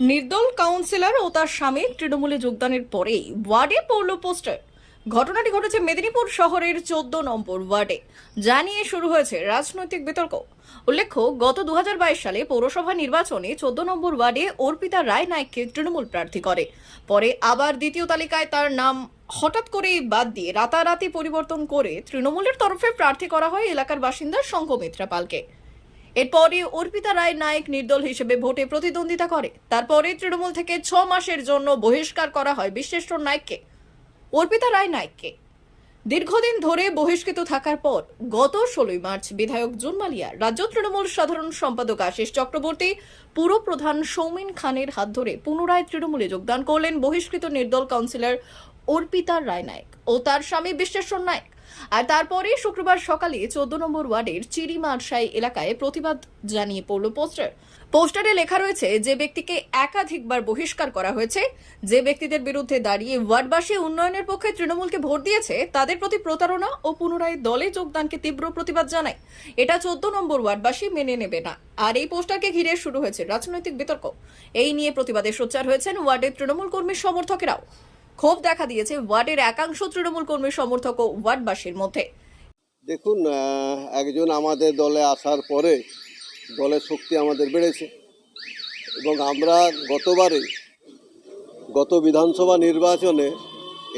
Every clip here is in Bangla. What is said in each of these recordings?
নির্দল কাউন্সিলর ও তার স্বামী তৃণমূলে যোগদানের পরেই ওয়ার্ডে পড়ল পোস্টার। ঘটনাটি ঘটেছে মেদিনীপুর শহরের 14 নম্বর ওয়ার্ডে, যা নিয়ে শুরু হয়েছে রাজনৈতিক বিতর্ক। উল্লেখ্য, গত 2022 সালে পৌরসভা নির্বাচনে 14 নম্বর ওয়ার্ডে অর্পিতা রায় নায়েককে তৃণমূল প্রার্থী করে। পরে আবার দ্বিতীয় তালিকায় তার নাম হঠাৎ করেই বাদ দিয়ে রাতারাতি পরিবর্তন করে তৃণমূলের তরফে প্রার্থী করা হয় এলাকার বাসিন্দা সংঘমিত্রা পালকে। এরপরই অর্পিতা রায় নায়েক নির্দল হিসেবে ভোটে প্রতিদ্বন্দ্বিতা করে। তারপরে তৃণমূল থেকে 6 মাসের জন্য বহিষ্কার করা হয় বিশ্বেশ্বর নায়েককে। অর্পিতা রায় নায়েককে দীর্ঘদিন ধরে বহিষ্কৃত থাকার পর গত 16 মার্চ বিধায়ক জুন মালিয়া, রাজ্য তৃণমূল সাধারণ সম্পাদক আশিস চক্রবর্তী, পুরপ্রধান সৌমিন খানের হাত ধরে পুনরায় তৃণমূলে যোগদান করলেন বহিষ্কৃত নির্দল কাউন্সিলর অর্পিতা রায় নায়েক ও তার স্বামী বিশ্বেশ্বর নায়েক। আর তারপরে শুক্রবার সকালে 14 নম্বর ওয়ার্ডের চিরিমারসাই এলাকায় প্রতিবাদ জানিয়ে পড়ল পোস্টারে লেখা রয়েছে, যে ব্যক্তিকে একাধিকবার বহিষ্কার করা হয়েছে, যে ব্যক্তিদের বিরুদ্ধে দাঁড়িয়ে ওয়ার্ডবাসী উন্নয়নের পক্ষে তৃণমূলকে ভোট দিয়েছে, তাদের প্রতি প্রতারণা ও পুনরায় দলে যোগদানকে তীব্র প্রতিবাদ জানায়। এটা 14 নম্বর ওয়ার্ডবাসী মেনে নেবে না। আর এই পোস্টারকে ঘিরে শুরু হয়েছে রাজনৈতিক বিতর্ক। এই নিয়ে প্রতিবাদে সোচ্চার হয়েছেন ওয়ার্ডের তৃণমূল কর্মী সমর্থকেরাও। ক্ষোভ দেখা দিয়েছে ওয়ার্ডের একাংশ তৃণমূল কর্মী সমর্থক ও ওয়ার্ডবাসীর মধ্যে। দেখুন, একজন আমাদের দলে আসার পরে দলের শক্তি আমাদের বেড়েছে এবং আমরা গত বিধানসভা নির্বাচনে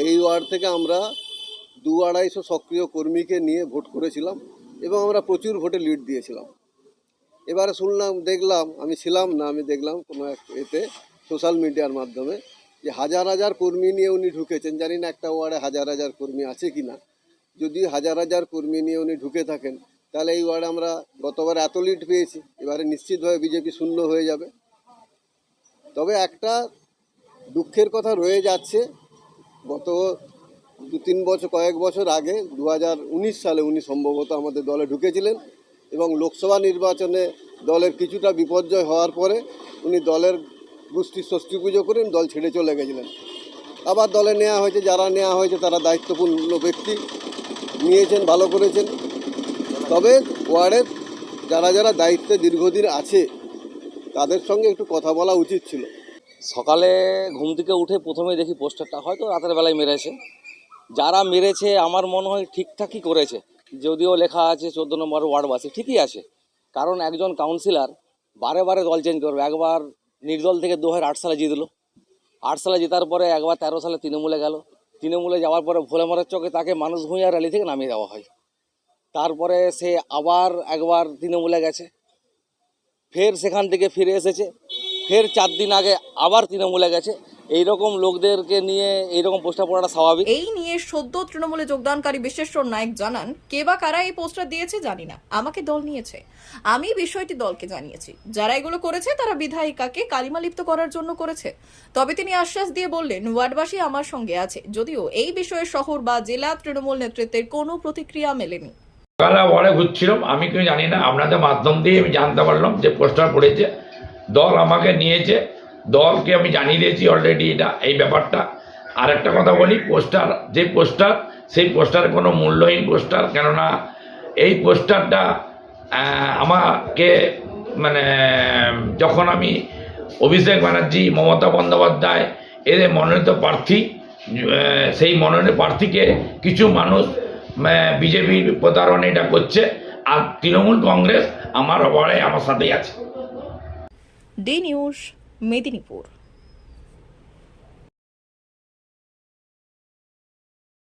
এই ওয়ার্ড থেকে আমরা 200-250 সক্রিয় কর্মীকে নিয়ে ভোট করেছিলাম এবং আমরা প্রচুর ভোটে লিড দিয়েছিলাম। এবারে দেখলাম, আমি ছিলাম না, আমি দেখলাম কোনো এতে সোশ্যাল মিডিয়ার মাধ্যমে যে হাজার হাজার কর্মী নিয়ে উনি ঢুকেছেন। জানি না একটা ওয়ার্ডে হাজার হাজার কর্মী আছে কি না। যদি হাজার হাজার কর্মী নিয়ে উনি ঢুকে থাকেন, তাহলে এই ওয়ার্ডে আমরা গতবার এত লিড পেয়েছি, এবারে নিশ্চিতভাবে বিজেপি শূন্য হয়ে যাবে। তবে একটা দুঃখের কথা রয়ে যাচ্ছে, গত 2-3 বছর, কয়েক বছর আগে 2019 সালে উনি সম্ভবত আমাদের দলে ঢুকেছিলেন এবং লোকসভা নির্বাচনে দলের কিছুটা বিপর্যয় হওয়ার পরে উনি দলের গোষ্ঠীর ষষ্ঠী পুজো করে দল ছেড়ে চলে গেছিলেন। আবার দলে নেওয়া হয়েছে, যারা নেওয়া হয়েছে তারা দায়িত্বপূর্ণ ব্যক্তি নিয়েছেন, ভালো করেছেন। তবে ওয়ার্ডের যারা যারা দায়িত্বে দীর্ঘদিন আছে তাদের সঙ্গে একটু কথা বলা উচিত ছিল। সকালে ঘুম থেকে উঠে প্রথমে দেখি পোস্টারটা হয়তো রাতের বেলায় মেরেছে। যারা মেরেছে আমার মনে হয় ঠিকঠাকই করেছে, যদিও লেখা আছে 14 নম্বর ওয়ার্ডবাসী, ঠিকই আছে। কারণ একজন কাউন্সিলর বারে বারে দল চেঞ্জ করবে। একবার নির্দল থেকে 2008 সালে জিতলো, 8 সালে জেতার পরে একবার 13 সালে তৃণমূলে গেল, তৃণমূলে যাওয়ার পরে ভোলেমারের চোখে তাকে মানুষ ভূঁইয়া র্যালি থেকে নামিয়ে দেওয়া হয়। তারপরে সে আবার একবার তৃণমূলে গেছে, ফের সেখান থেকে ফিরে এসেছে, ফের 4 দিন আগে আবার তৃণমূলে গেছে। এইরকম লোকদেরকে নিয়ে এইরকম পোস্টার পড়াটা স্বাভাবিক। এই নিয়ে সদ্য তৃণমূলে যোগদানকারী বিশ্বেশ্বর নায়েক জানান, কে বা কারা এই পোস্টার দিয়েছে জানি না, আমাকে দল নিয়েছে, আমি বিষয়টি দলকে জানিয়েছি। যারা এগুলো করেছে তারা বিধায়িকাকে কালিমালিপ্ত করার জন্য করেছে। তবে তিনি আশ্বাস দিয়ে বললেন, ওয়ার্ডবাসী আমার সঙ্গে আছে, যদিও এই বিষয়ে শহর বা জেলা তৃণমূল নেতৃত্বের কোনো প্রতিক্রিয়া মেলেনি। সকালে ওয়ার্ডে ঘুরছিলাম, আমি কেউ জানি না, আপনাদের মাধ্যম দিয়ে আমি জানতে পারলাম যে পোস্টার পড়েছে, দল আমাকে নিয়েছে, দলকে আমি জানিয়ে দিয়েছি অলরেডি এই ব্যাপারটা। আর একটা কথা বলি, সেই পোস্টার কোনো মূল্যহীন পোস্টার, কেননা এই পোস্টারটা আমাকে যখন আমি অভিষেক ব্যানার্জি, মমতা বন্দ্যোপাধ্যায় এদের মনোনীত প্রার্থী, সেই মনোনীত প্রার্থীকে কিছু মানুষ বিজেপির প্রতারণা এটা করছে, আর তৃণমূল কংগ্রেস আমার ওয়ার্ডে আমার সাথেই আছে। D news, Medinipur.